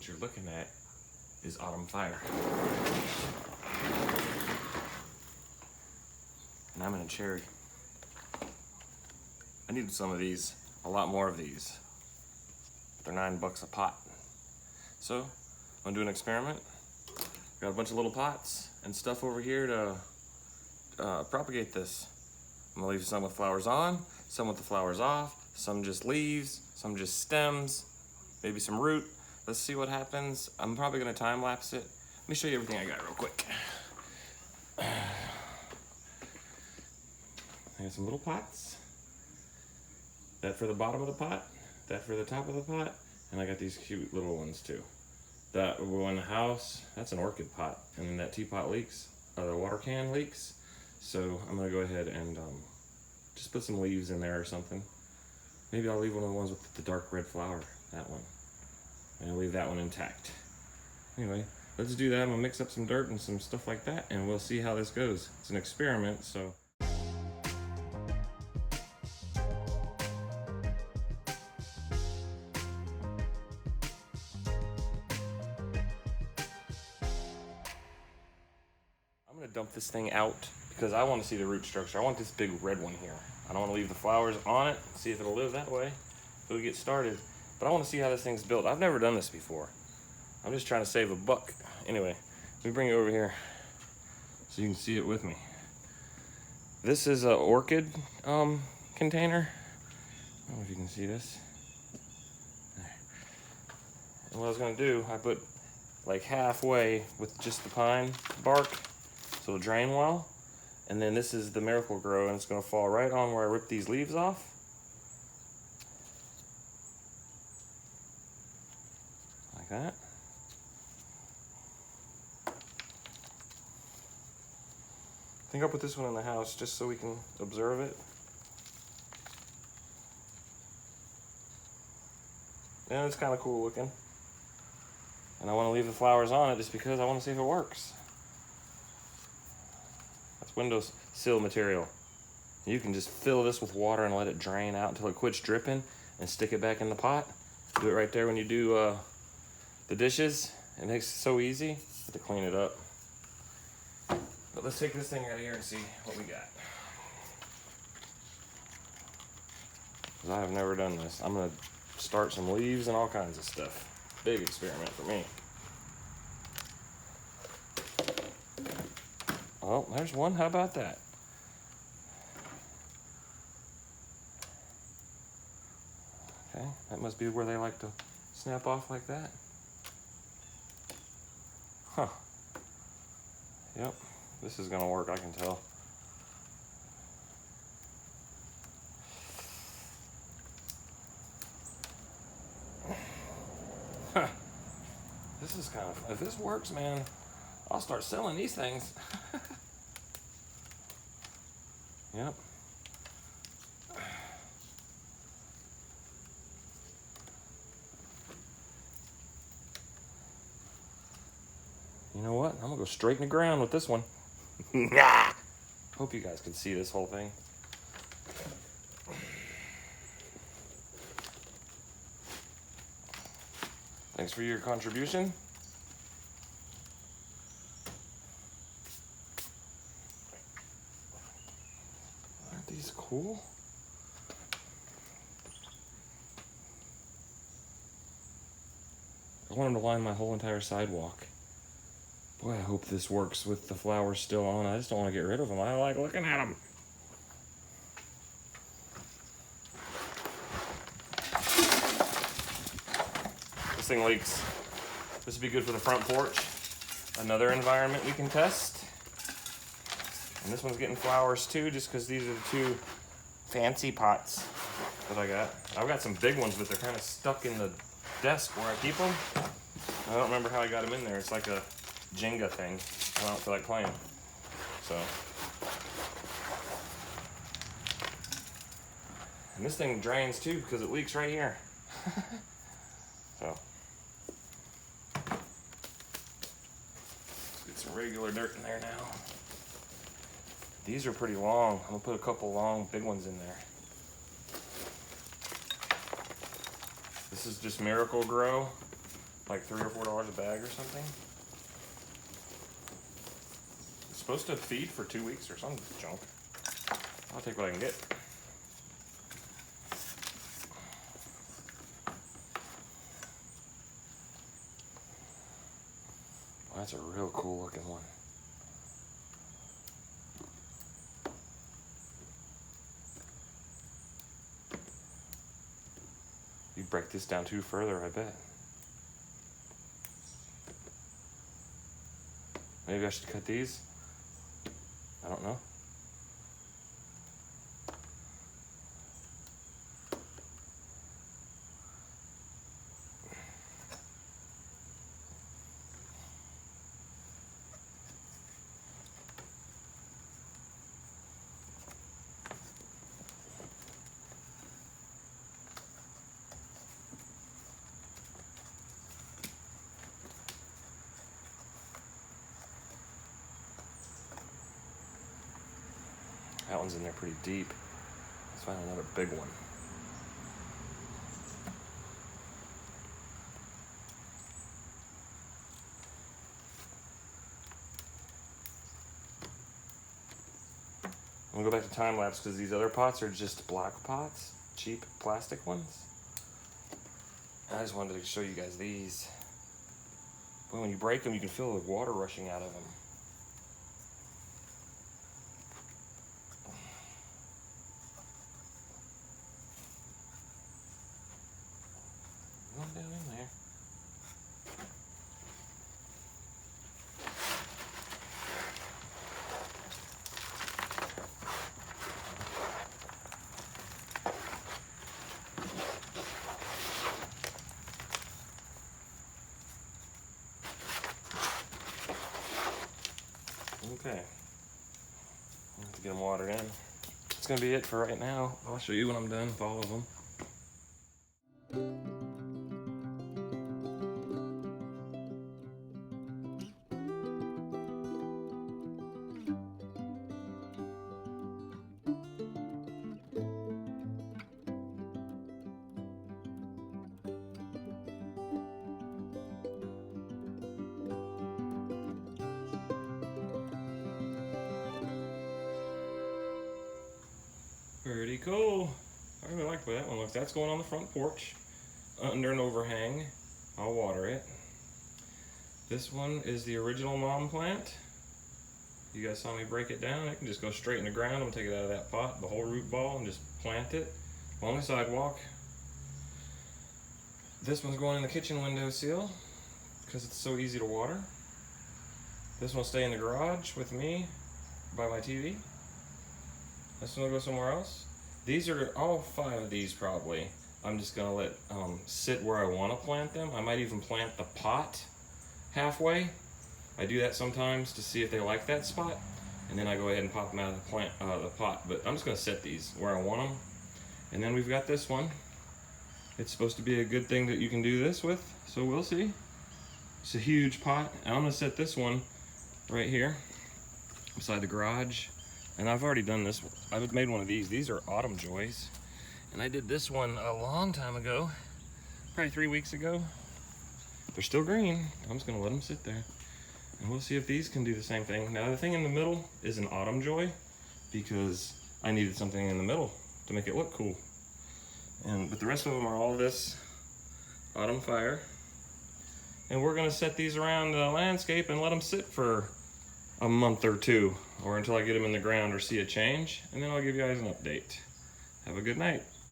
what you're looking at is autumn fire. And I'm in a cherry. I needed some of these, a lot more of these. They're $9 a pot. So, I'm gonna do an experiment. Got a bunch of little pots and stuff over here to propagate this. I'm gonna leave some with flowers on, some with the flowers off, some just leaves, some just stems, maybe some root. Let's see what happens. I'm probably gonna time lapse it. Let me show you everything I got real quick. I got some little pots. That for the bottom of the pot, that for the top of the pot, and I got these cute little ones too. That one in the house, that's an orchid pot, and then that teapot leaks, or the water can leaks. So I'm gonna go ahead and just put some leaves in there or something. Maybe I'll leave one of the ones with the dark red flower, that one. And I'll leave that one intact. Anyway, let's do that. I'm gonna mix up some dirt and some stuff like that, and we'll see how this goes. It's an experiment, so. I'm gonna dump this thing out because I want to see the root structure. I want this big red one here. I don't want to leave the flowers on it, see if it'll live that way, if it'll get started. But I want to see how this thing's built. I've never done this before. I'm just trying to save a buck. Anyway, let me bring it over here so you can see it with me. This is an orchid container. I don't know if you can see this. There. And what I was gonna do, I put like halfway with just the pine bark so it'll drain well. And then this is the Miracle Grow, and it's gonna fall right on where I ripped these leaves off. Like that. I think I'll put this one in the house just so we can observe it. And it's kind of cool looking. And I want to leave the flowers on it just because I want to see if it works. That's windowsill material. You can just fill this with water and let it drain out until it quits dripping and stick it back in the pot. Do it right there when you do the dishes. It makes it so easy to clean it up. But let's take this thing out of here and see what we got. Because I have never done this. I'm gonna start some leaves and all kinds of stuff. Big experiment for me. Oh, there's one. How about that? Okay, that must be where they like to snap off like that. Huh. Yep, this is gonna work, I can tell. Huh. This is kind of, if this works, man, I'll start selling these things. Yep. You know what? I'm gonna go straight in the ground with this one. Hope you guys can see this whole thing. Thanks for your contribution. Aren't these cool? I want them to line my whole entire sidewalk. Boy, I hope this works with the flowers still on. I just don't want to get rid of them. I like looking at them. This thing leaks. This would be good for the front porch. Another environment we can test. And this one's getting flowers too, just because these are the two fancy pots that I got. I've got some big ones, but they're kind of stuck in the desk where I keep them. I don't remember how I got them in there. It's like a Jenga thing. I don't feel like playing. So. And this thing drains too because it leaks right here. So. Let's get some regular dirt in there now. These are pretty long. I'm gonna put a couple long, big ones in there. This is just Miracle Grow. like $3 or $4 a bag or something. It's supposed to feed for 2 weeks or some junk. I'll take what I can get. Well, that's a real cool looking one. You break this down too further, I bet. Maybe I should cut these. I don't know. That one's in there pretty deep. Let's find another big one. I'm gonna go back to time lapse because these other pots are just block pots, cheap plastic ones. I just wanted to show you guys these. But when you break them, you can feel the water rushing out of them. One down in there. Okay, I have to get them watered in. That's gonna be it for right now. I'll show you when I'm done with all of them. Pretty cool. I really like the way that one looks. That's going on the front porch under an overhang. I'll water it. This one is the original mom plant. You guys saw me break it down. It can just go straight in the ground. I'm gonna take it out of that pot, the whole root ball, and just plant it on the sidewalk. This one's going in the kitchen windowsill because it's so easy to water. This one will stay in the garage with me by my TV. This one will go somewhere else. These are all 5 of these probably. I'm just gonna let sit where I want to plant them. I might even plant the pot halfway. I do that sometimes to see if they like that spot, and then I go ahead and pop them out of the pot. But I'm just gonna set these where I want them. And then we've got this one. It's supposed to be a good thing that you can do this with, so we'll see. It's a huge pot. And I'm gonna set this one right here beside the garage. And I've already done this. I've made one of these. These are autumn joys. And I did this one a long time ago, probably 3 weeks ago. They're still green. I'm just gonna let them sit there. And we'll see if these can do the same thing. Now the thing in the middle is an autumn joy because I needed something in the middle to make it look cool. But the rest of them are all this autumn fire. And we're gonna set these around the landscape and let them sit for a month or 2, or until I get them in the ground or see a change, and then I'll give you guys an update. Have a good night.